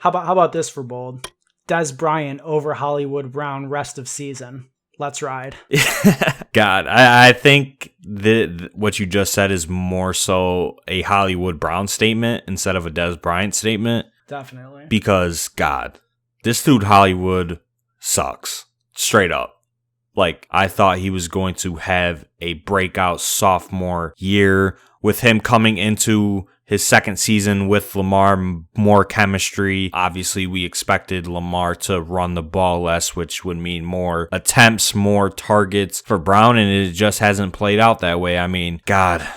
How about this for bold? Des Bryant over Hollywood Brown rest of season. Let's ride. God, I think what you just said is more so a Hollywood Brown statement instead of a Des Bryant statement. Definitely. Because, God, this dude Hollywood sucks. Straight up. Like, I thought he was going to have a breakout sophomore year with him coming into his second season with Lamar, more chemistry. Obviously, we expected Lamar to run the ball less, which would mean more attempts, more targets for Brown, and it just hasn't played out that way. I mean, God,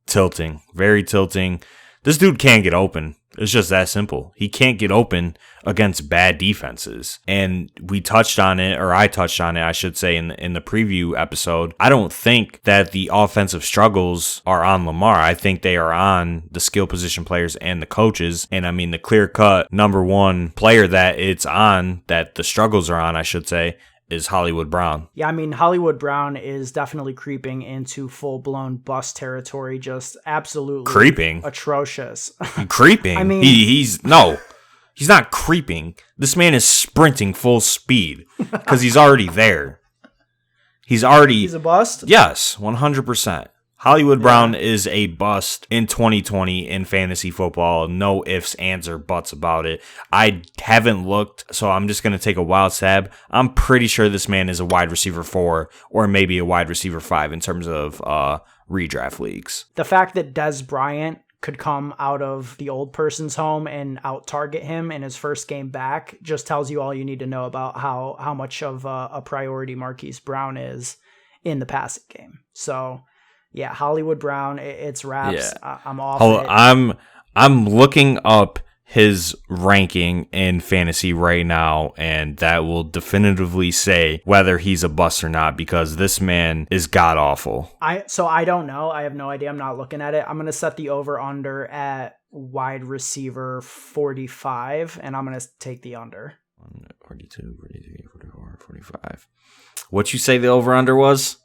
tilting. Very tilting. This dude can't get open. It's just that simple. He can't get open against bad defenses. And we touched on it, or I touched on it, I should say, in the preview episode. I don't think that the offensive struggles are on Lamar. I think they are on the skill position players and the coaches. And I mean, the clear-cut number one player that it's on, that the struggles are on, I should say, is Hollywood Brown. Yeah, I mean, Hollywood Brown is definitely creeping into full-blown bust territory, just absolutely creeping, atrocious. Creeping? I mean, he's not creeping. This man is sprinting full speed because he's already there. He's a bust? Yes, 100%. Hollywood Brown is a bust in 2020 in fantasy football. No ifs, ands, or buts about it. I haven't looked, so I'm just going to take a wild stab. I'm pretty sure this man is a wide receiver 4 or maybe a wide receiver 5 in terms of redraft leagues. The fact that Des Bryant could come out of the old person's home and out-target him in his first game back just tells you all you need to know about how much of a priority Marquise Brown is in the passing game. So... yeah, Hollywood Brown, it's wraps. Yeah. I'm off it. I'm looking up his ranking in fantasy right now, and that will definitively say whether he's a bust or not, because this man is god-awful. So I don't know. I have no idea. I'm not looking at it. I'm going to set the over-under at wide receiver 45, and I'm going to take the under. 42, 43, 44, 45. What you say the over-under was?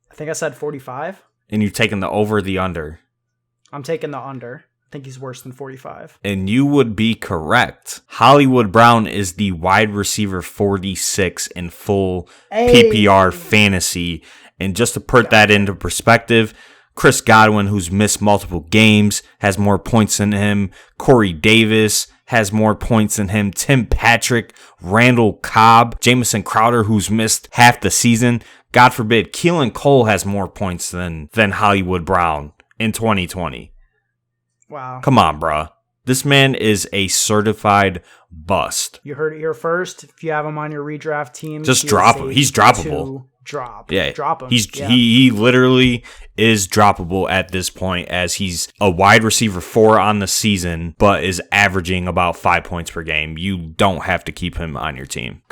I think I said 45. And you've taken the over, the under. I'm taking the under. I think he's worse than 45. And you would be correct. Hollywood Brown is the wide receiver 46 in full PPR fantasy. And just to put that into perspective, Chris Godwin, who's missed multiple games, has more points than him. Corey Davis has more points than him. Tim Patrick, Randall Cobb, Jamison Crowder, who's missed half the season. God forbid, Keelan Cole has more points than Hollywood Brown in 2020. Wow. Come on, bruh. This man is a certified bust. You heard it here first. If you have him on your redraft team, just drop him. He's droppable. Drop him. He literally is droppable at this point, as he's a wide receiver 4 on the season, but is averaging about 5 points per game. You don't have to keep him on your team.